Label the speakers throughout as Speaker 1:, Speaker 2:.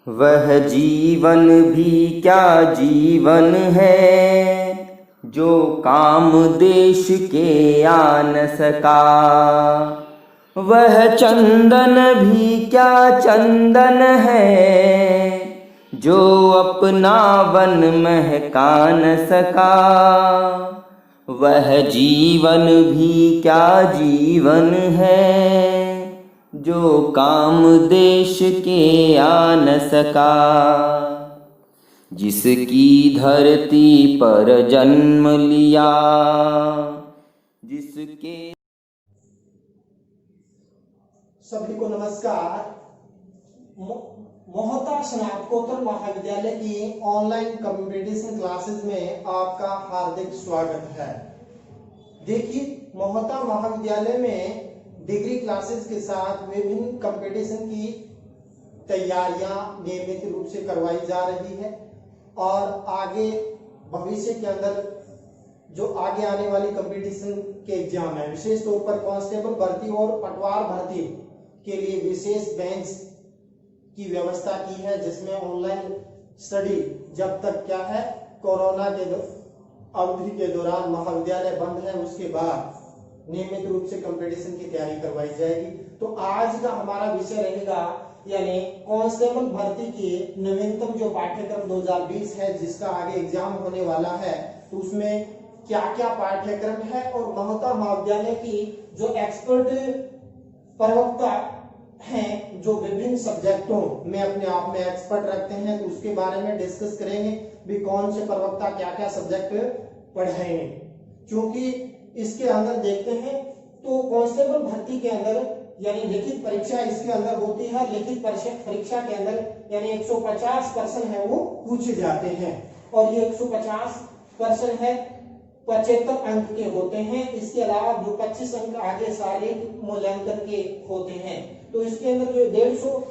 Speaker 1: वह जीवन भी क्या जीवन है, जो काम देश के आ न सका। वह चंदन भी क्या चंदन है, जो अपना वन महका न सका। वह जीवन भी क्या जीवन है, जो काम देश के आ न सका। जिसकी धरती पर जन्म लिया, जिसके।
Speaker 2: सभी को नमस्कार। मोहता स्नातकोत्तर महाविद्यालय की ऑनलाइन कंपटीशन क्लासेस में आपका हार्दिक स्वागत है। देखिए, मोहता महाविद्यालय में डिग्री क्लासेस के साथ विभिन्न कंपटीशन की तैयारियां नियमित रूप से करवाई जा रही है और आगे भविष्य के अंदर जो आगे आने वाली कंपटीशन के एग्जाम है, विशेष तौर पर कांस्टेबल भर्ती और पटवार भर्ती के लिए विशेष बेंच की व्यवस्था की है, जिसमें ऑनलाइन स्टडी जब तक क्या है कोरोना के अवधि के दौरान महाविद्यालय बंद है, उसके बाद नियमित रूप से कंपटीशन की तैयारी करवाई जाएगी। तो आज का हमारा विषय रहेगा यानी कांस्टेबल भर्ती की नवीनतम जो पाठ्यक्रम 2020 है, जिसका आगे एग्जाम होने वाला है, तो उसमें क्या क्या पाठ्यक्रम है और मोहता महाविद्यालय की जो एक्सपर्ट प्रवक्ता हैं जो विभिन्न सब्जेक्टों में अपने आप में एक्सपर्ट रखते हैं, तो उसके बारे में डिस्कस करेंगे भी कौन से प्रवक्ता क्या क्या सब्जेक्ट पढ़ाएंगे। क्योंकि इसके अंदर देखते हैं तो कांस्टेबल भर्ती के अंदर यानी लिखित परीक्षा इसके अंदर होती है। लिखित परीक्षा के अंदर यानी 150 प्रश्न है वो पूछे जाते हैं और ये 150 प्रश्न है 75 अंक के होते हैं। इसके अलावा जो 25 अंक आगे शारीरिक मूल्यांकन के होते हैं, तो इसके अंदर जो 150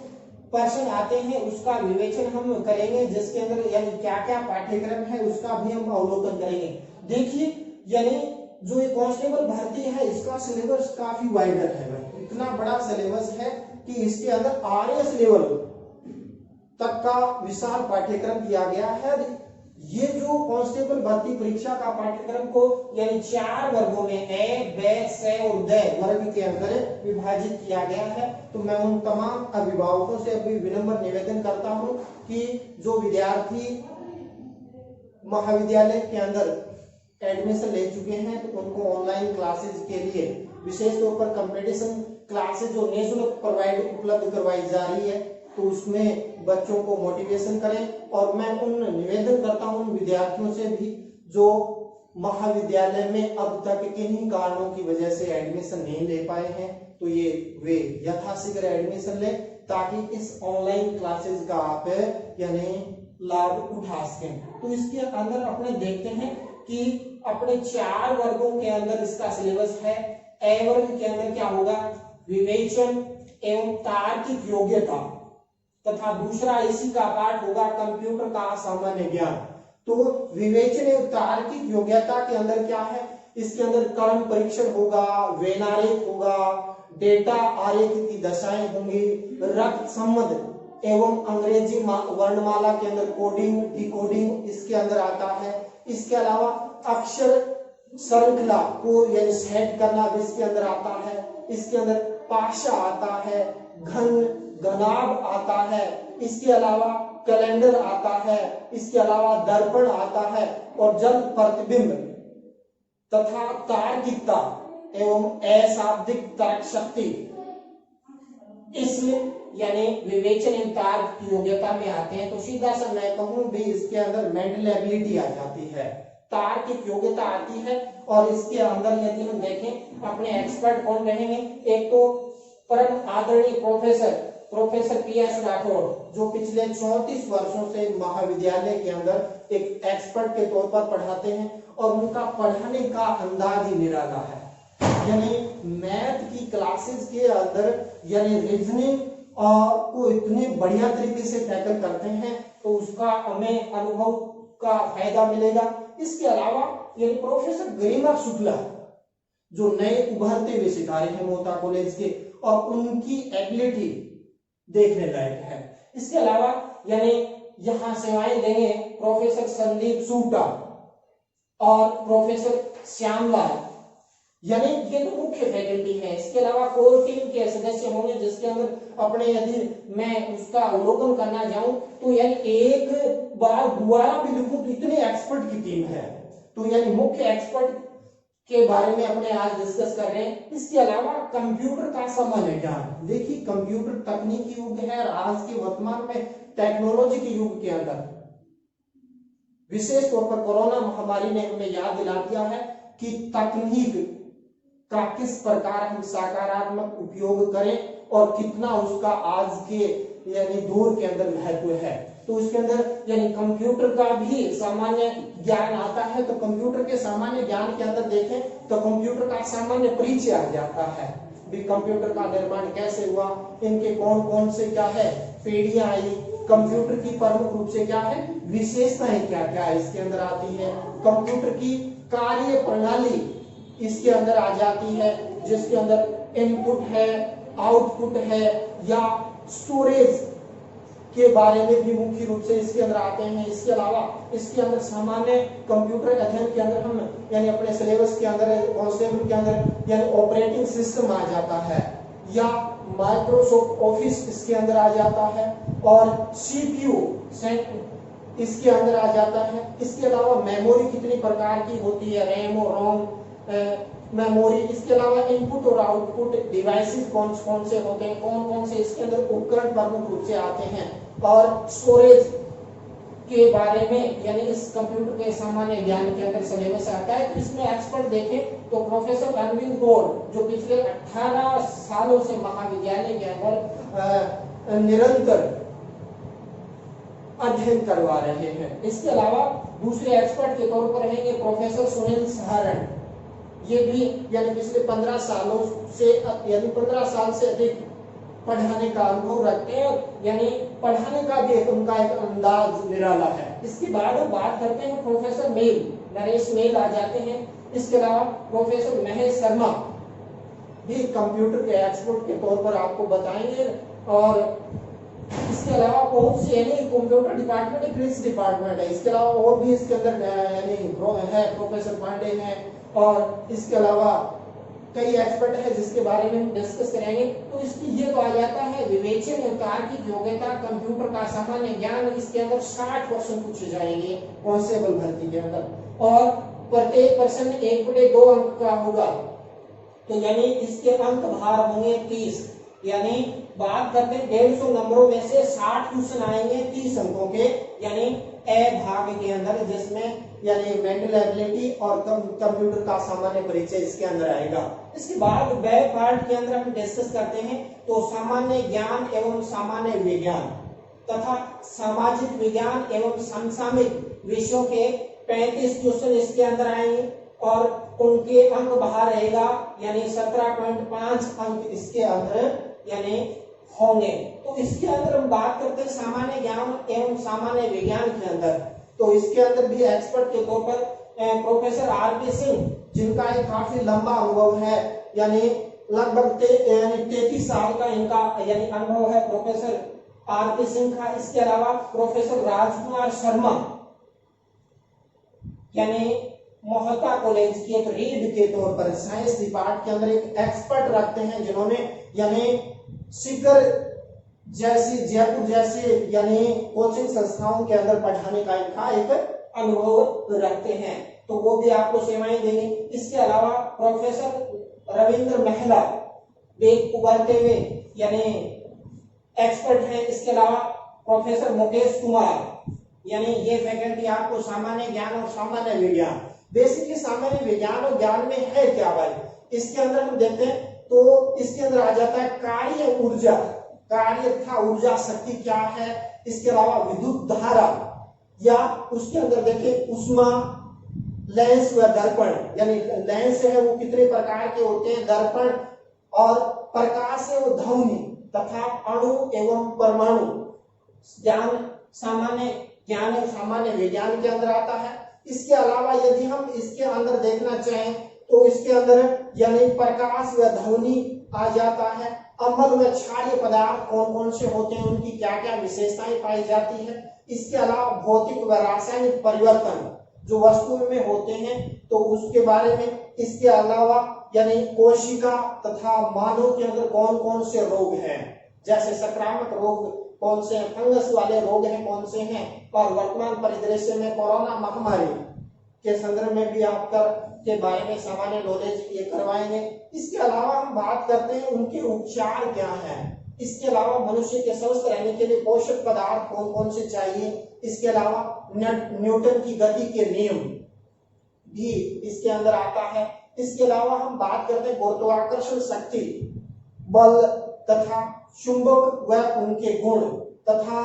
Speaker 2: प्रश्न आते हैं उसका विवेचन हम करेंगे, जिसके अंदर यानी क्या क्या पाठ्यक्रम है उसका भी हम अवलोकन करेंगे। देखिए, यानी जो ये कांस्टेबल भर्ती है इसका सिलेबस काफी वाइडर है भाई, इतना बड़ा सिलेबस है कि इसके अंदर आरएस लेवल तक का विशाल पाठ्यक्रम किया गया है। ये जो कांस्टेबल भर्ती परीक्षा का पाठ्यक्रम को यानी 4 वर्गों में ए, ब, स और द वर्ग के अंदर विभाजित किया गया है। तो मैं उन तमाम अभिभावकों से अभी विनम्र निवेदन करता हूं कि जो विद्यार्थी महाविद्यालय के अंदर एडमिशन ले चुके हैं तो उनको ऑनलाइन क्लासेस के लिए विशेष तौर पर कंपटीशन क्लासेस जो निःशुल्क प्रोवाइड उपलब्ध करवाई जा रही है, तो उसमें बच्चों को मोटिवेशन करें। और मैं उन निवेदन करता हूं विद्यार्थियों से भी जो महाविद्यालय में अब तक किन्हीं कारणों की वजह से एडमिशन नहीं ले पाए हैं, तो ये वे यथाशीघ्र एडमिशन लें ताकि इस ऑनलाइन क्लासेस का आप यानी लाभ उठा सकें। तो इसके अंदर अपने देखते हैं कि अपने 4 वर्गों के अंदर इसका सिलेबस है। ए वर्ग के अंदर क्या होगा, विवेचन एवं तार्किक योग्यता, तथा दूसरा इसी का पाठ होगा कंप्यूटर का सामान्य ज्ञान। तो विवेचन एवं तार्किक योग्यता के अंदर क्या है, इसके अंदर कर्म परीक्षण होगा, वेनारेख होगा, डेटा आरेख की दशाएं होंगी, रक्त संबंध एवं अंग्रेजी वर्णमाला के अंदर कोडिंग डिकोडिंग इसके अंदर आता है। इसके अलावा अक्षर श्रृंखला को यानी सेट करना भी इसके अंदर आता है। इसके अंदर पाशा आता है, घनाभ आता है, इसके अलावा कैलेंडर आता है, इसके अलावा दर्पण आता है और जल प्रतिबिंब तथा तार्किकता एवं अशाब्दिक तर्क शक्ति इस यानी विवेचन एवं तर्क की योग्यता में आते हैं। तो सीधा सा मैं कहूं भी इसके अंदर मेंटल एबिलिटी आ जाती है, तार्किक योग्यता आती है। और इसके अंदर यदि हम देखें अपने एक्सपर्ट कौन रहेंगे, एक तो परम आदरणीय प्रोफेसर पीएस राठौड़ जो पिछले 34 वर्षों से महाविद्यालय के अंदर एक एक्सपर्ट के तौर पर पढ़ाते हैं और उनका पढ़ाने का अंदाज ही निराला है। यानी मैथ की क्लासेस के अंदर यानी रीजनिंग को इतने बढ़िया तरीके से टैकल करते हैं, तो उसका हमें अनुभव का फायदा मिलेगा। इसके अलावा ये प्रोफेसर गरिमा शुक्ला जो नए उभरते हुए सितारे हैं मोहता कॉलेज के, और उनकी एबिलिटी देखने लायक है। इसके अलावा यानी यहाँ सेवाएं देंगे प्रोफेसर संदीप सूटा और प्रोफेसर श्यामलाल, यानी ये तो मुख्य फैकल्टी है। इसके अलावा कोर टीम के सदस्य होंगे जिसके अंदर अपने यदि मैं उसका अवलोकन करना जाऊं तो यानी एक बार दोबारा भी लिखूं तो इतने एक्सपर्ट की टीम है। तो यानी मुख्य एक्सपर्ट के बारे में अपने आज डिस्कस कर रहे हैं। इसके अलावा कंप्यूटर का सामान्य ज्ञान, देखिए कंप्यूटर तकनीकी युग है और आज के वर्तमान में टेक्नोलॉजी के युग के अंदर विशेष तौर पर कोरोना महामारी ने हमें याद दिला दिया है कि तकनीक का किस प्रकार हम सकारात्मक उपयोग करें और कितना उसका आज के यानी दौर के अंदर महत्व है। तो उसके अंदर यानी कंप्यूटर का भी सामान्य ज्ञान आता है। तो कंप्यूटर के सामान्य ज्ञान के अंदर देखें तो कंप्यूटर का सामान्य परिचय आ जाता है, भी कंप्यूटर का निर्माण कैसे हुआ, इनके कौन कौन से क्या है पीढ़ियां आई, कंप्यूटर की प्रमुख रूप से क्या है विशेषताएं क्या क्या इसके अंदर आती है, कंप्यूटर की कार्य प्रणाली इसके अंदर आ जाती है जिसके अंदर इनपुट है, आउटपुट है या स्टोरेज के बारे में भी मुख्य रूप से इसके अंदर आते हैं। इसके अलावा इसके अंदर सामान्य कंप्यूटर अध्ययन के अंदर हम यानी अपने सिलेबस के अंदर कॉन्सेप्ट के अंदर यानी ऑपरेटिंग सिस्टम आ जाता है या माइक्रोसॉफ्ट ऑफिस इसके अंदर आ जाता है और सीपीयू इसके अंदर आ जाता है। इसके अलावा मेमोरी कितनी प्रकार की होती है, रैम और रोम मेमोरी। इसके अलावा इनपुट और आउटपुट डिवाइसेस कौन कौन से होते हैं, कौन कौन से इसके अंदर उपकरण प्रमुख रूप से आते हैं और स्टोरेज के बारे में यानी इस कंप्यूटर के सामान्य ज्ञान के अंदर सिलेबस आता है। तो इसमें एक्सपर्ट देखें तो प्रोफेसर अरविंद गौड़ जो पिछले 18 सालों से महाविद्यालय के अंदर निरंतर अध्ययन करवा रहे हैं। इसके अलावा दूसरे एक्सपर्ट के तौर पर रहेंगे प्रोफेसर सुनील सहारण, ये भी यानी पिछले 15 सालों से यानी 15 साल से अधिक पढ़ाने का अनुभव रखते हैं, यानी पढ़ाने का भी उनका एक अंदाज निराला है। इसके बाद बात करते हैं प्रोफेसर मेल, नरेश मेल आ जाते हैं। इसके अलावा प्रोफेसर महेश शर्मा भी कंप्यूटर के एक्सपर्ट के तौर पर आपको बताएंगे। और इसके अलावा कौन से यानी कंप्यूटर डिपार्टमेंट कृषि डिपार्टमेंट है। इसके अलावा और भी इसके अंदर यानी है प्रोफेसर पांडे हैं और इसके अलावा कई एक्सपर्ट है जिसके बारे में हम डिस्कस करेंगे। तो इसकी ये तो आ जाता है विवेचन और तार्किक योग्यता, कंप्यूटर का सामान्य ज्ञान, इसके अंदर 60 क्वेश्चन पूछे जाएंगे कांस्टेबल भर्ती के अंदर और प्रत्येक प्रश्न 1/2 अंक का होगा। तो यानी इसके अंक भार होंगे 30, यानी बात करते हैं 150 नंबरों में से 60 क्वेश्चन आएंगे 30 अंकों के, यानी ए भाग के अंदर जिसमें यानी मेंटल एबिलिटी और कंप्यूटर का सामान्य परिचय इसके अंदर आएगा। इसके बाद ब पार्ट के अंदर हम डिस्कस करते हैं तो सामान्य ज्ञान एवं सामान्य विज्ञान तथा सामाजिक विज्ञान एवं समसामयिक विषयों के 35 क्वेश्चन इसके अंदर आएंगे और उनके अंक बाहर रहेगा यानी 17.5 अंक इसके अंदर यानी होंगे। तो इसके अंदर हम बात करते हैं सामान्य ज्ञान एवं सामान्य विज्ञान के अंदर। तो इसके अंदर भी एक्सपर्ट के तौर पर प्रोफेसर आर.के. सिंह जिनका एक काफी लंबा अनुभव है यानी लगभग 33 साल का इनका यानी अनुभव है प्रोफेसर आर.के. सिंह का। इसके अलावा प्रोफेसर राजकुमार शर्मा यानी मोहता कॉलेज के एक रीड के तौर पर साइंस डिपार्टमेंट के अंदर एक एक्सपर्ट रखते हैं जिन्होंने यानी शिखर जैसी जयपुर जैसे यानी कोचिंग संस्थाओं के अंदर पढ़ाने का इनका एक अनुभव रखते हैं, तो वो भी आपको सेवाएं देंगे। इसके अलावा प्रोफेसर रविंद्र महला एक उभरते हुए यानी एक्सपर्ट हैं। इसके अलावा प्रोफेसर मुकेश कुमार यानी ये फैकल्टी आपको सामान्य ज्ञान और सामान्य विज्ञान, बेसिकली सामान्य विज्ञान और ज्ञान में है क्या भाई, इसके अंदर हम देखते हैं तो इसके अंदर आ जाता है कार्य ऊर्जा, कार्य तथा ऊर्जा शक्ति क्या है। इसके अलावा विद्युत धारा या उसके अंदर देखिए उष्मा, लेंस व दर्पण यानी लेंस है वो कितने प्रकार के होते हैं, दर्पण और प्रकाश है वो ध्वनि तथा अणु एवं परमाणु ज्ञान सामान्य ज्ञान और सामान्य विज्ञान के अंदर आता है। इसके अलावा यदि हम इसके अंदर देखना चाहें तो इसके अंदर यानी प्रकाश व ध्वनि आ जाता है। अम्ल व क्षारीय पदार्थ कौन कौन से होते हैं, उनकी क्या क्या विशेषताएं पाई जाती है। इसके अलावा भौतिक व रासायनिक परिवर्तन जो वस्तुओं में होते हैं तो उसके बारे में। इसके अलावा यानी कोशिका तथा मानव के अंदर कौन कौन से रोग हैं, जैसे संक्रामक रोग कौन से हैं, फंगस वाले रोग हैं कौन से हैं, और वर्तमान परिदृश्य में कोरोना महामारी के संदर्भ में भी आपका के बारे में सामान्य नॉलेज ये करवाएंगे। इसके अलावा हम बात करते हैं उनके उपचार क्या है। इसके अलावा मनुष्य के स्वस्थ रहने के लिए पोषक पदार्थ कौन कौन से चाहिए। इसके अलावा न्यूटन की गति के नियम भी इसके अंदर आता है। इसके अलावा हम बात करते हैं गुरुत्वाकर्षण शक्ति, बल तथा चुंबक व उनके गुण तथा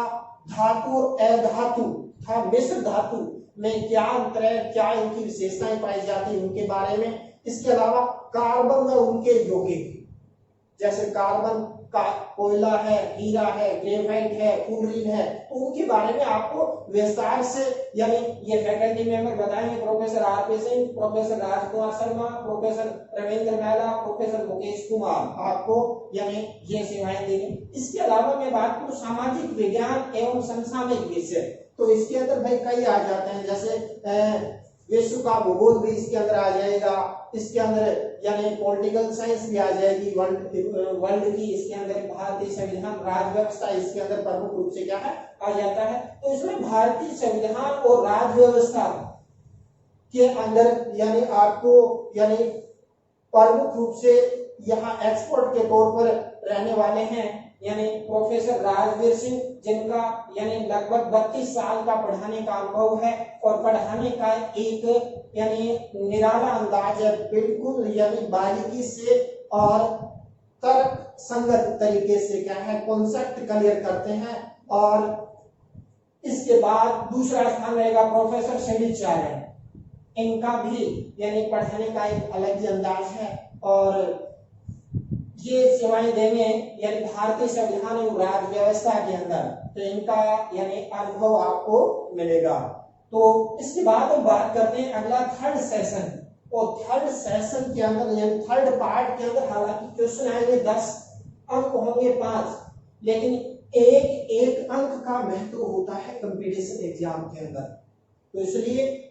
Speaker 2: धातु अधातु तथा मिश्र धातु में क्या अंतर है, क्या इनकी विशेषताएं पाई जाती है उनके बारे में। इसके अलावा कार्बन व उनके यौगिक, जैसे कार्बन का कोयला है, हीरा है, ग्रेफाइट है, फ्लोरीन है, तो उनके बारे में आपको विस्तार से यानी ये फैकल्टी मेंबर बताएंगे। Professor RP. Singh, professor Rajkumar Sharma, professor Ravindra Mahla, professor Mukesh Kumar आपको यानी ये सेवाएं देंगे। इसके अलावा मैं बात करूं सामाजिक विज्ञान एवं समसामयिक विषय, तो इसके अंदर भाई कई आ जाते हैं, जैसे विश्व का भूगोल भी इसके अंदर आ जाएगा। इसके अंदर यानी पॉलिटिकल साइंस भी आ जाएगी, वर्ल्ड की। इसके अंदर भारतीय संविधान, राज व्यवस्था इसके अंदर प्रमुख रूप से क्या है आ जाता है। तो इसमें भारतीय संविधान और राज व्यवस्था के अंदर यानी आपको यानी प्रमुख रूप से यहाँ एक्सपर्ट के तौर पर रहने वाले हैं यानी प्रोफेसर राजवीर सिंह, जिनका यानी लगभग 32 साल का पढ़ाने का अनुभव है और पढ़ाने का एक यानी निराला अंदाज है, बिल्कुल यानी बारीकी से और तर्क संगत तरीके से क्या है कॉन्सेप्ट क्लियर करते हैं। और इसके बाद दूसरा स्थान रहेगा प्रोफेसर शनिचार्य, इनका भी यानी पढ़ाने का एक अलग ही अंदाज है और ये सेवाएं देंगे यानी भारतीय संविधान एवं राज व्यवस्था के अंदर, तो इनका यानी अनुभव आपको मिलेगा। तो इसके बाद हम बात करते हैं अगला थर्ड सेशन, और थर्ड सेशन के अंदर यानी थर्ड पार्ट के अंदर हालांकि क्वेश्चन आएंगे 10 अंक होंगे 5, लेकिन एक एक अंक का महत्व होता है कंपटीशन एग्जाम के अंदर। तो इसलिए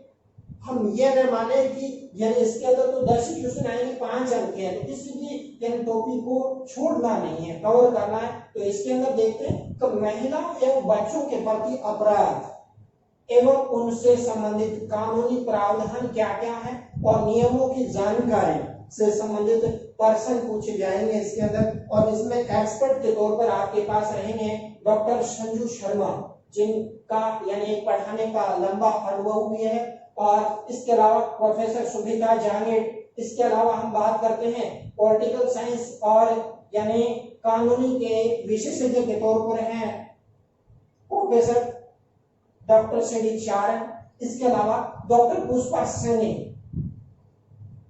Speaker 2: हम ये न माने कि यानी इसके अंदर तो 10 क्वेश्चन आएंगे 5 अंक के, तो इसलिए यानी टॉपिक को छोड़ना नहीं है, कवर करना है। तो इसके अंदर देखते हैं कि महिलाओं एवं बच्चों के प्रति अपराध एवं उनसे संबंधित कानूनी प्रावधान क्या क्या है और नियमों की जानकारी से संबंधित प्रश्न पूछे जाएंगे इसके अंदर। और इसमें एक्सपर्ट के तौर पर आपके पास रहेंगे डॉक्टर संजू शर्मा, जिनका यानी पढ़ाने का लंबा अनुभव भी है, और इसके अलावा प्रोफेसर सुभिता जहांगीर। इसके अलावा हम बात करते हैं पॉलिटिकल साइंस और यानी कानूनी के विशेषज्ञ के तौर पर हैं प्रोफेसर डॉक्टर सी चारण। इसके अलावा डॉक्टर पुष्पा सैनी,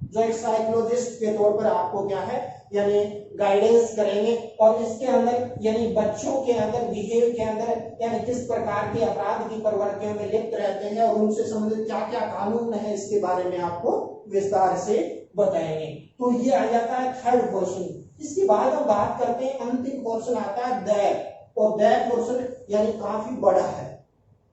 Speaker 2: जो एक साइकोलॉजिस्ट के तौर पर आपको क्या है यानी गाइडेंस करेंगे। और इसके अंदर यानी बच्चों के अंदर बिहेव के अंदर यानी किस प्रकार के अपराध की प्रवृत्तियों में लिप्त रहते हैं और उनसे संबंधित क्या क्या कानून है इसके बारे में आपको विस्तार से बताएंगे। तो ये आ जाता है थर्ड पोर्शन। इसके बाद हम बात करते हैं अंतिम पोर्शन आता है दैट, और दैट पोर्शन यानी काफी बड़ा है।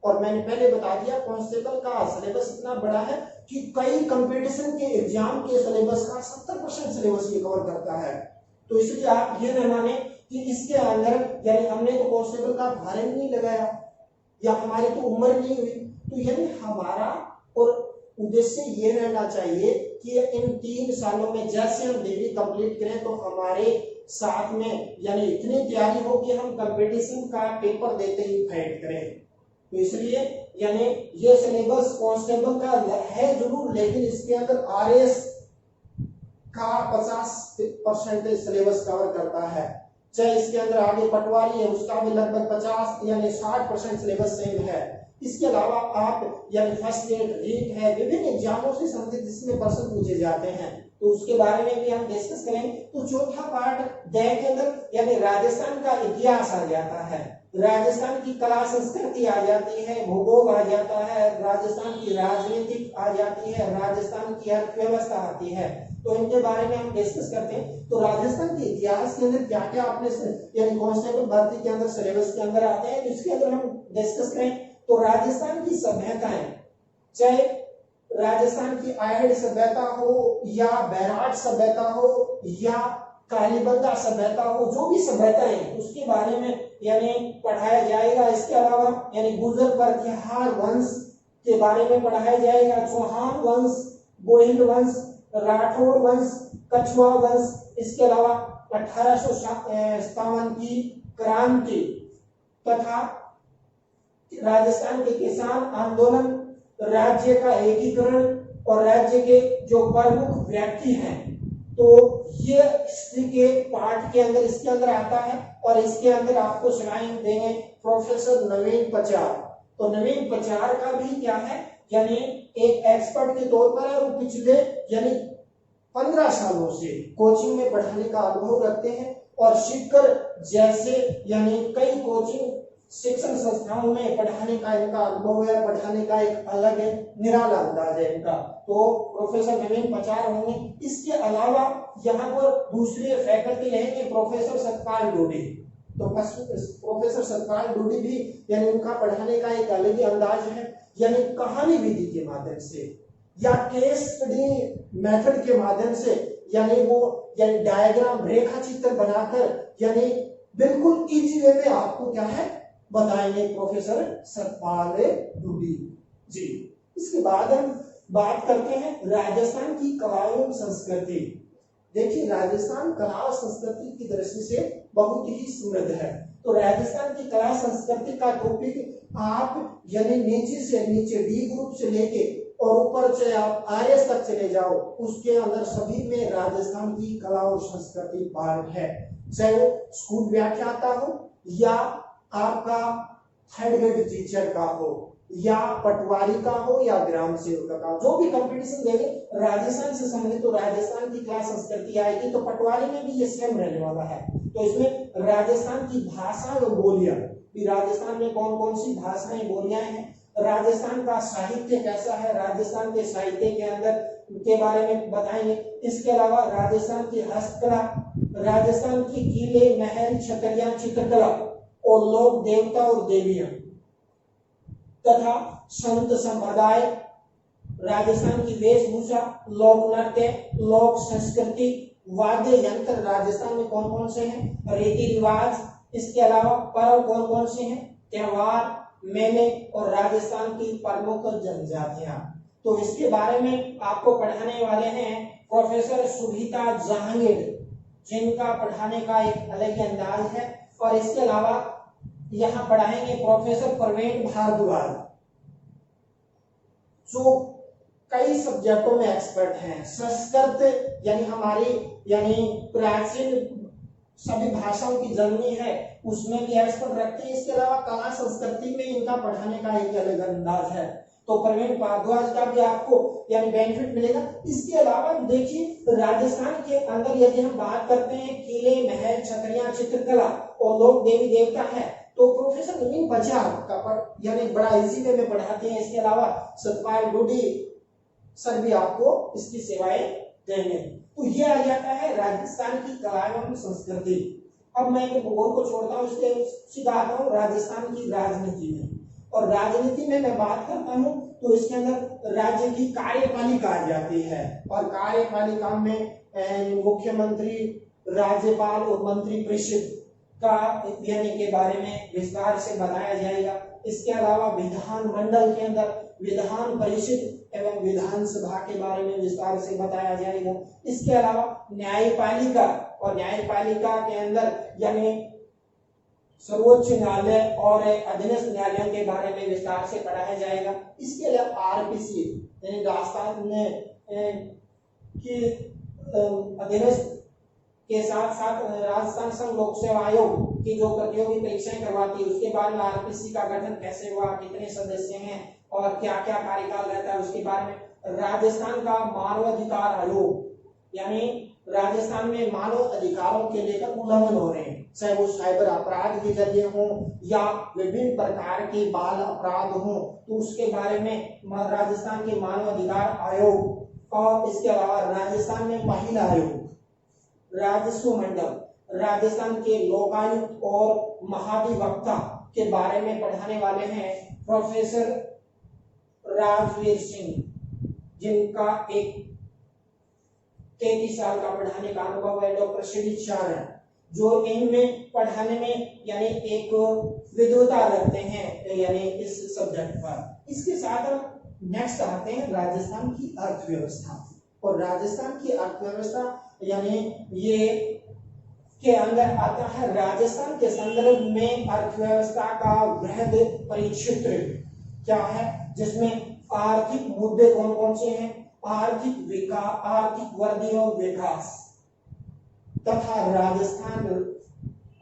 Speaker 2: और मैंने पहले बता दिया कांस्टेबल का सिलेबस इतना बड़ा है कि कई कंपटीशन के एग्जाम के सिलेबस का 70% सिलेबस ये कवर करता है। तो इसलिए आप ये न माने कि इसके अंदर यानी हमने तो कांस्टेबल का फार्म नहीं लगाया या हमारी तो उम्र नहीं हुई, तो यानी हमारा और उद्देश्य ये रहना चाहिए कि इन 3 सालों में जैसे हम डिग्री कंप्लीट करें तो हमारे साथ में यानी इतनी तैयारी हो कि हम कंपटीशन का पेपर देते ही फाइट करें। तो इसलिए यानी ये सिलेबस कांस्टेबल का है जरूर, लेकिन इसके अंदर आरएस का 50% सिलेबस कवर करता है। चाहे इसके अंदर आगे पटवारी है उसका भी लगभग 50 यानी 60% सिलेबस सेम है। इसके अलावा आप यानी फर्स्ट ग्रेड रीट है, विभिन्न एग्जामों से संबंधित जिसमें प्रश्न पूछे जाते हैं, तो उसके बारे में भी हम डिस्कस करेंगे। तो चौथा पार्ट दैट के अंदर यानी राजस्थान का इतिहास आ जाता है, राजस्थान की कला संस्कृति आ जाती है, भूगोल आ जाता है, राजस्थान की राजनीति आ जाती है, राजस्थान की अर्थव्यवस्था आती है। तो इनके बारे में हम डिस्कस करते हैं। तो राजस्थान के इतिहास के अंदर क्या क्या आपने यानी कांस्टेबल भर्ती के अंदर सिलेबस के अंदर आते हैं, तो इसके अंदर हम डिस्कस करें। तो राजस्थान की सभ्यताएं, चाहे राजस्थान की आहड़ सभ्यता हो या बैराट सभ्यता हो या कालीबंगा सभ्यता हो, जो भी सभ्यता है उसके बारे में यानी पढ़ाया जाएगा। इसके अलावा यानी गुर्जर प्रतिहार वंश के बारे में पढ़ाया जाएगा, चौहान वंश, गोहिल वंश, राठौड़ वंश, कछुआ वंश। इसके अलावा 1857 की क्रांति तथा राजस्थान के किसान आंदोलन, राज्य का एकीकरण और राज्य के जो प्रमुख व्यक्ति हैं, तो ये हिस्ट्री के पार्ट के अंदर इसके अंदर आता है। और इसके अंदर आपको सुनाई देंगे प्रोफेसर नवीन पचार। तो नवीन पचार का भी क्या है यानी एक एक्सपर्ट के तौर पर है, वो पिछले यानी 15 सालों से कोचिंग में पढ़ाने का अनुभव रखते हैं और शिक्षकर जैसे यानी कई कोचिंग शिक्षण संस्थाओं में पढ़ाने का इनका अनुभव है, पढ़ाने का एक अलग है निराला अंदाज है इनका। तो प्रोफेसर नवीन पचार होंगे। इसके अलावा यहाँ पर दूसरे फैकल्टी रहेंगे प्रोफेसर सतपाल डोडी। तो प्रोफेसर सतपाल डोडी भी यानी उनका पढ़ाने का एक अलग ही अंदाज है, यानी कहानी विधि के माध्यम से या केस स्टडी मेथड के माध्यम से यानी वो यानी डायग्राम रेखा चित्र बनाकर यानी बिल्कुल इजी वे में आपको क्या है बताएंगे प्रोफेसर सतपाल डोडी जी। इसके बाद हम बात करते हैं राजस्थान की कला एवं संस्कृति। देखिए राजस्थान कला और संस्कृति की दृष्टि से बहुत ही समृद्ध है। तो राजस्थान की कला संस्कृति का टॉपिक आप यानी नीचे से नीचे डी ग्रुप से लेके और ऊपर से आप आरएस तक चले जाओ, उसके अंदर सभी में राजस्थान की कला और संस्कृति पार्ट है। चाहे वो स्कूल व्याख्याता हो या आपका थर्ड ग्रेड टीचर का हो या पटवारी का हो या ग्राम सेवक का हो, जो भी कंपटीशन देंगे राजस्थान से संबंधित तो राजस्थान की कला संस्कृति आएगी। तो पटवारी में भी ये सेम रहने वाला है। तो इसमें राजस्थान की भाषा और बोलियां, राजस्थान में कौन कौन सी भाषाएं बोलियां हैं, राजस्थान का साहित्य कैसा है, राजस्थान के साहित्य के अंदर के बारे में बताएंगे। इसके अलावा राजस्थान की हस्तकला, राजस्थान की किले, महल, छतरियां, चित्रकला और लोक देवता और देवियां तथा संत संप्रदाय, राजस्थान की वेशभूषा, लोक नृत्य, लोक संस्कृति, वाद्य यंत्र राजस्थान में कौन कौन से हैं, रीति रिवाज, इसके अलावा पर्व कौन कौन से हैं, त्योहार, मेले और राजस्थान की प्रमुख जनजातियां। तो इसके बारे में आपको पढ़ाने वाले हैं प्रोफेसर सुभिता जहांगीर, जिनका पढ़ाने का एक अलग ही अंदाज है। और इसके अलावा यहाँ पढ़ाएंगे प्रोफेसर प्रवीण भारद्वाज, जो कई सब्जेक्टों में एक्सपर्ट हैं। संस्कृत यानी हमारी यानी प्राचीन सभी भाषाओं की जननी है, उसमें भी एक्सपर्ट रखते हैं। इसके अलावा कला संस्कृति में इनका पढ़ाने का एक अलग अंदाज है। तो प्रवीण भारद्वाज का भी आपको यानी बेनिफिट मिलेगा। इसके अलावा देखिए राजस्थान के अंदर यदि हम बात करते हैं किले, महल, छतरियां, चित्रकला और लोक देवी देवता है, तो प्रोफेसर नवीन पचार का यानी बड़ा इजी वे में पढ़ाते हैं। इसके अलावा सतपाल डोडी सर भी आपको इसकी सेवाएं देंगे। तो ये आ जाता है राजस्थान की कला एवं संस्कृति। अब मैं भूगोल को छोड़ता हूँ, इसके सीधा आता हूँ राजस्थान की राजनीति में। और राजनीति में मैं बात करता हूँ तो इसके अंदर राज्य की कार्यपालिका आ जाती है और कार्यपालिका में मुख्यमंत्री, राज्यपाल और मंत्री परिषद का यानी के बारे में विस्तार से बताया जाएगा। इसके अलावा विधानमंडल के अंदर विधान परिषद एवं विधानसभा के बारे में विस्तार से बताया जाएगा। इसके अलावा न्यायपालिका और न्यायपालिका के अंदर यानी सर्वोच्च न्यायालय और अधीनस्थ न्यायालयों के बारे में विस्तार से पढ़ाया जाएगा। इसके अलावा आरपीसी यानी राजस्थान में की अधीनस्थ के साथ साथ राजस्थान संघ लोक सेवा आयोग की जो प्रतियोगी परीक्षाएं करवाती है, उसके बारे में आरपीसी का गठन कैसे हुआ, कितने सदस्य हैं और क्या क्या कार्यकाल रहता है, उसके बारे में। राजस्थान का मानव अधिकार आयोग यानी राजस्थान में मानव अधिकारों के लेकर उल्लंघन हो रहे हैं, चाहे वो साइबर अपराध के जरिए हो या विभिन्न प्रकार के बाल अपराध हो, तो उसके बारे में राजस्थान के मानव अधिकार आयोग और इसके अलावा राजस्थान में महिला आयोग, राजस्व मंडल, राजस्थान के लोकायुक्त और महाधिवक्ता के बारे में पढ़ाने वाले हैं प्रोफेसर राजवीर सिंह, जिनका एक 33 साल का पढ़ाने का अनुभव है। डॉक्टर श्री चारण, जो इनमें पढ़ाने में यानी एक विद्वता रखते हैं यानी इस सब्जेक्ट पर। इसके साथ हम नेक्स्ट आते हैं राजस्थान की अर्थव्यवस्था। और राजस्थान की अर्थव्यवस्था यानी ये के अंदर आता है राजस्थान के संदर्भ में अर्थव्यवस्था का बृहद परिक्षेत्र क्या है, जिसमें आर्थिक मुद्दे कौन कौन से हैं, आर्थिक विकास, आर्थिक वृद्धि और विकास तथा राजस्थान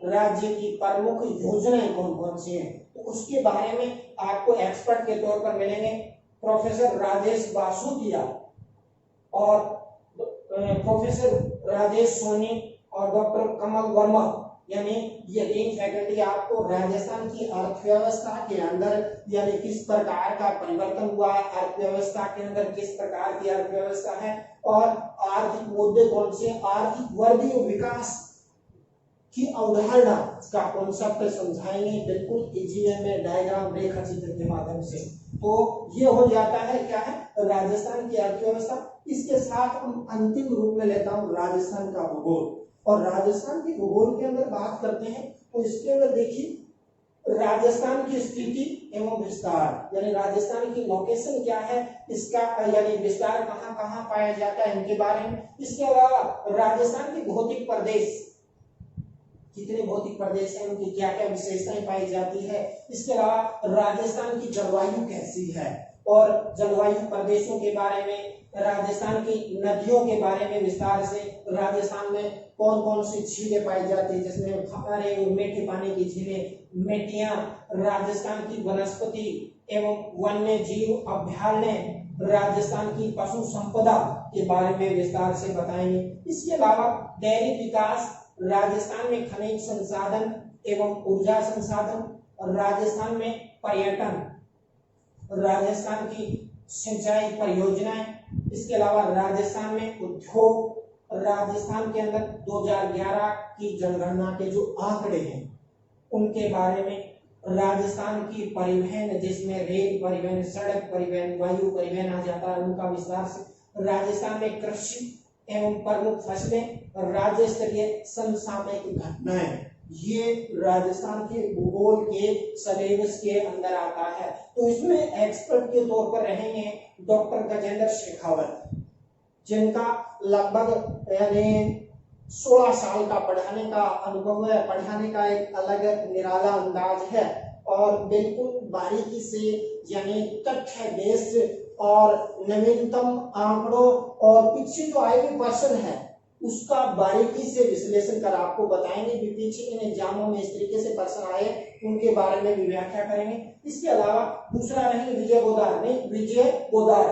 Speaker 2: राज्य की प्रमुख योजनाएं कौन कौन सी हैं, तो उसके बारे में आपको एक्सपर्ट के तौर पर मिलेंगे प्रोफेसर राजेश बासुतिया और प्रोफेसर राजेश सोनी और डॉक्टर कमल वर्मा। यानी ये 3 फैकल्टी आपको राजस्थान की अर्थव्यवस्था के अंदर यानी किस प्रकार का परिवर्तन हुआ है, अर्थव्यवस्था के अंदर किस प्रकार की अर्थव्यवस्था है और आर्थिक मुद्दे कौन से, आर्थिक वृद्धि और विकास की अवधारणा का कॉन्सेप्ट समझाएंगे बिल्कुल इजी वे में, डायग्राम, रेखा चित्र के माध्यम से। तो ये हो जाता है क्या है राजस्थान की अर्थव्यवस्था। इसके साथ हम अंतिम रूप में लेता हूँ राजस्थान का भूगोल। और राजस्थान के भूगोल के अंदर बात करते हैं तो इसके अंदर देखिए राजस्थान की स्थिति एवं विस्तार यानी राजस्थान की लोकेशन क्या है, इसका यानी विस्तार कहाँ कहाँ पाया जाता है इनके बारे में। इसके अलावा राजस्थान के भौतिक प्रदेश, कितने भौतिक प्रदेश हैं, उनकी क्या क्या विशेषताएं पाई जाती है। इसके अलावा राजस्थान की जलवायु कैसी है और जलवायु प्रदेशों के बारे में, राजस्थान की नदियों के बारे में विस्तार से, राजस्थान में कौन कौन सी झीलें पाई जाती है जिसमें खारे मीठे पानी की झीलें, मिट्टियां, राजस्थान की वनस्पति एवं वन्य जीव अभ्यारण्य, राजस्थान की पशु संपदा के बारे में विस्तार से बताएंगे। इसके अलावा डेयरी विकास, राजस्थान में खनिज संसाधन एवं ऊर्जा संसाधन, राजस्थान में पर्यटन, राजस्थान की सिंचाई परियोजनाएं, इसके अलावा राजस्थान में उद्योग, राजस्थान के अंदर 2011 की जनगणना के जो आंकड़े हैं उनके बारे में, राजस्थान की परिवहन जिसमें रेल परिवहन, सड़क परिवहन, वायु परिवहन आ जाता है, उनका विस्तार से, राजस्थान में कृषि एवं प्रमुख फसलें, राज्य स्तरीय समसामयिक घटनाएं, ये राजस्थान के भूगोल के सिलेबस के अंदर आता है। तो इसमें एक्सपर्ट के तौर पर रहेंगे डॉक्टर गजेंद्र शेखावत, जिनका लगभग यानी 16 साल का पढ़ाने का अनुभव है, पढ़ाने का एक अलग निराला अंदाज है और बिल्कुल बारीकी से यानी तथ्य बेस्ड और नवीनतम आंकड़ों और पीछे जो आए हुए पर्सन है उसका बारीकी से विश्लेषण कर आपको बताएंगे भी पीछे इन एग्जामों में इस तरीके से पर्सन आए उनके बारे में भी व्याख्या करेंगे। इसके अलावा दूसरा रहेंगे विजय गोदार, नहीं विजय गोदार,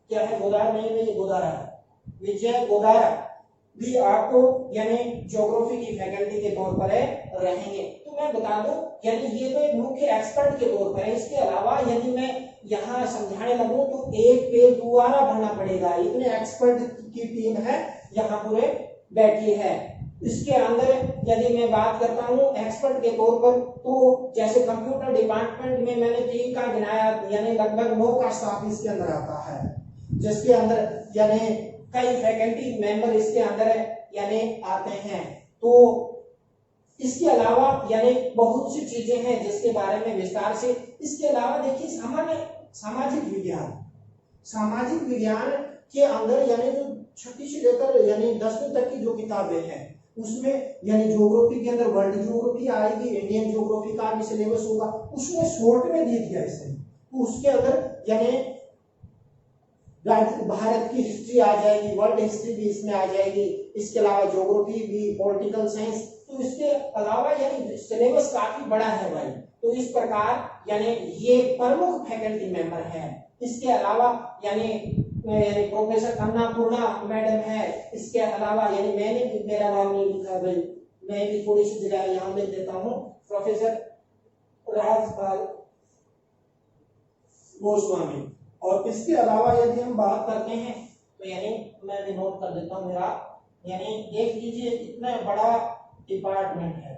Speaker 2: क्या है गोदार नहीं है, ये गोदारा है, विजय गोदारा भी आपको यानी ज्योग्राफी की फैकल्टी के तौर पर रहेंगे। तो मैं बता दूं यानी ये तो एक मुख्य एक्सपर्ट के तौर पर है। इसके अलावा यदि मैं यहाँ समझाने लगूं तो एक पेज दोबारा भरना पड़ेगा, इतने एक्सपर्ट की टीम है यहाँ पूरे बैठी है। इसके अंदर यदि मैं बात करता हूँ एक्सपर्ट के तौर पर तो जैसे कंप्यूटर डिपार्टमेंट में मैंने 3 का गिनाया यानी लगभग 9 का स्टाफ इसके अंदर आता है, जिसके अंदर यानी कई फैकल्टी मेंबर इसके अंदर यानी आते हैं। तो इसके अलावा यानी बहुत सी चीजें हैं जिसके बारे में विस्तार से। इसके अलावा देखिए सामाजिक विज्ञान के अंदर यानी जो 6वीं से लेकर यानी 10वीं तक की जो किताबें हैं उसमें यानी ज्योग्राफी के अंदर वर्ल्ड ज्योग्राफी आएगी, इंडियन ज्योग्राफी का भी सिलेबस होगा, उसमें शॉर्ट में दे दिया इसे। तो उसके अंदर यानी भारत की हिस्ट्री आ जाएगी, वर्ल्ड हिस्ट्री भी इसमें आ जाएगी, इसके अलावा ज्योग्राफी भी, पॉलिटिकल साइंस। तो इसके अलावा यानी सिलेबस काफी बड़ा है भाई। तो इस प्रकार यानी ये प्रमुख फैकल्टी मेंबर है। इसके अलावा यानी प्रोफेसर अन्नापूर्णा मैडम है। इसके अलावा यानी मैंने भी मेरा नाम नहीं लिखा भाई, मैं भी थोड़ी सी जगह यहाँ लिख देता हूँ, प्रोफेसर राजपाल गोस्वामी। और इसके अलावा यदि हम बात करते हैं तो यानी मैं भी नोट कर देता हूँ मेरा, यानी देख लीजिए इतना बड़ा डिपार्टमेंट है।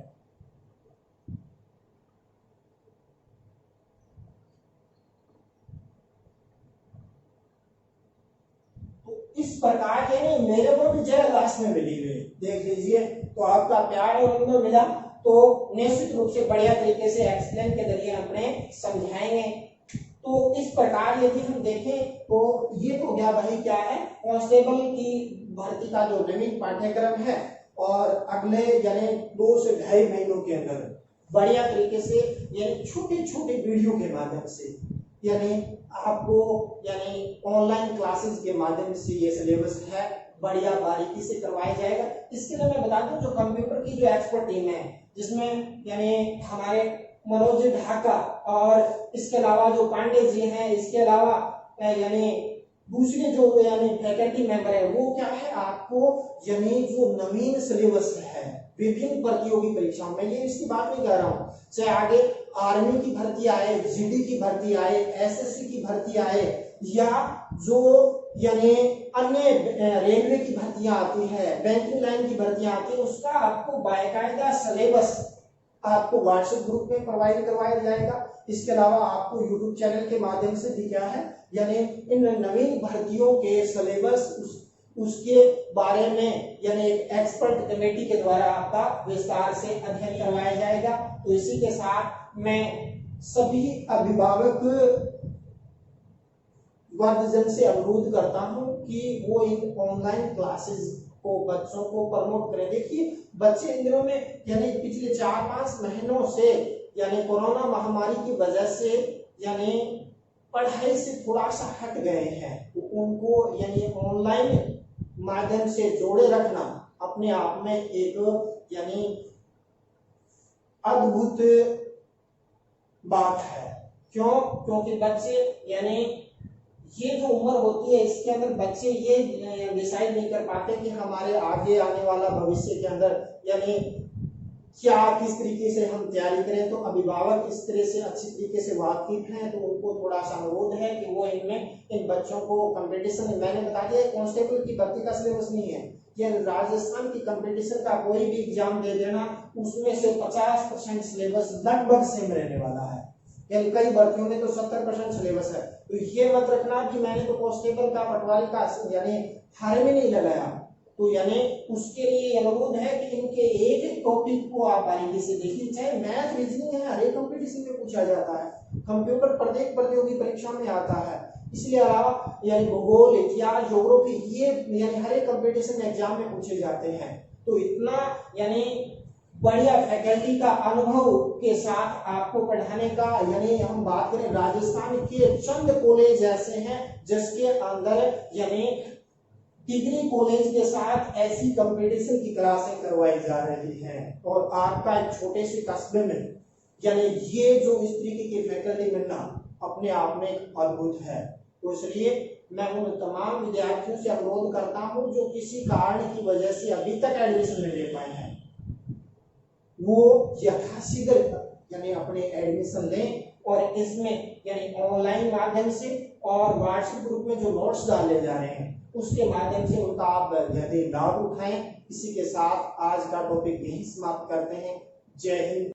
Speaker 2: इस प्रकार यानी मेरे को भी जय लास्ट में मिली हुई, देख लीजिए। तो आपका प्यार और अनुभव मिला, तो निश्चित रूप से बढ़िया तरीके से एक्सप्लेन के जरिए अपने समझाएंगे। तो इस प्रकार यदि हम देखें तो ये तो गया भाई क्या है, कांस्टेबल की भर्ती का जो नवीन पाठ्यक्रम है, और अगले यानी 2 से 2.5 महीनों के अंदर बढ़िया तरीके से यानी छोटे छोटे वीडियो के माध्यम से यानी आपको यानी ऑनलाइन क्लासेस के माध्यम से ये सिलेबस है बढ़िया बारीकी से करवाया जाएगा। इसके लिए मैं बता दूं जो कंप्यूटर की जो एक्सपर्ट टीम है, जिसमें यानी हमारे मनोज ढाका और इसके अलावा जो पांडे जी हैं, इसके अलावा यानी दूसरे जो यानी फैकल्टी मेंबर है, वो क्या है आपको यानी जो नवीन सिलेबस है विभिन्न प्रतियोगी परीक्षाओं में, ये इसकी बात नहीं कर रहा हूँ, चाहे आगे आर्मी की भर्ती आए, जीडी की भर्ती आए, एसएससी की भर्ती आए, या जो यानी अन्य रेलवे की भर्तियां आती है, बैंकिंग लाइन की भर्तियां आती है, उसका आपको बाकायदा सिलेबस आपको व्हाट्सएप ग्रुप में प्रोवाइड करवाया जाएगा। इसके अलावा आपको यूट्यूब चैनल के माध्यम से भी क्या है यानी इन नवीन भर्तियों के सिलेबस उसके बारे में यानी एक एक्सपर्ट कमेटी के द्वारा आपका विस्तार से अध्ययन करवाया जाएगा। तो इसी के साथ मैं सभी अभिभावक वर्गजन से अनुरोध करता हूं कि वो इन ऑनलाइन क्लासेस को बच्चों को प्रमोट करें। देखिए बच्चे इन दिनों में यानी पिछले 4-5 महीनों से यानी कोरोना महामारी की वजह से यानी पढ़ाई से थोड़ा सा हट गए हैं, तो उनको यानी ऑनलाइन माध्यम से जोड़े रखना अपने आप में एक यानी अद्भुत बात है। क्यों? क्योंकि बच्चे यानी ये जो उम्र होती है इसके अंदर बच्चे ये डिसाइड नहीं कर पाते कि हमारे आगे आने वाला भविष्य के अंदर यानी क्या किस तरीके से हम तैयारी करें। तो अभिभावक इस तरह से अच्छी तरीके से वाकिफ हैं, तो उनको थोड़ा सा अनुरोध है कि वो इन बच्चों को कंपटीशन, मैंने बता दिया कांस्टेबल की भर्ती का सिलेबस नहीं है, ये राजस्थान की कंपटीशन का कोई भी एग्जाम दे देना उसमें से 50% सिलेबस लगभग सेम रहने वाला है, यानी कई भर्तियों में तो 70% सिलेबस है। तो ये मत रखना कि मैंने तो कांस्टेबल का पटवारी का यानी हारे में नहीं लगाया, तो यानी उसके लिए अनुरोध है कि इनके एक एक टॉपिक को आप बारीकी से देखिए। चाहे मैथ रीजनिंग है, हर एक कंपटीशन में पूछा जाता है, कंप्यूटर प्रत्येक प्रतियोगी परीक्षा में आता है, इसलिए अलावा यानी भूगोल, इतिहास, ज्योग्राफी ये यानी हर एक कंपटीशन एग्जाम में पूछे जाते हैं। तो इतना यानी बढ़िया फैकल्टी का अनुभव के साथ आपको पढ़ाने का, यानी हम बात करें राजस्थान के चंद कॉलेज ऐसे हैं जिसके अंदर यानी डिग्री कॉलेज के साथ ऐसी कंपटीशन की क्लासें करवाई जा रही हैं, और आपका एक छोटे से कस्बे में यानी ये जो इस तरीके की फैकल्टी मिलना अपने आप में अद्भुत है। तो इसलिए मैं उन तमाम विद्यार्थियों से अनुरोध करता हूं जो किसी कारण की वजह से अभी तक एडमिशन नहीं ले पाए हैं, वो यथाशीघ्र यानी अपने एडमिशन लें, और इसमें यानी ऑनलाइन माध्यम से और व्हाट्सएप ग्रुप में जो नोट्स डाले जा रहे हैं उसके माध्यम से उनका आप यदि लाभ उठाएं। इसी के साथ आज का टॉपिक यही समाप्त करते हैं। जय हिंद।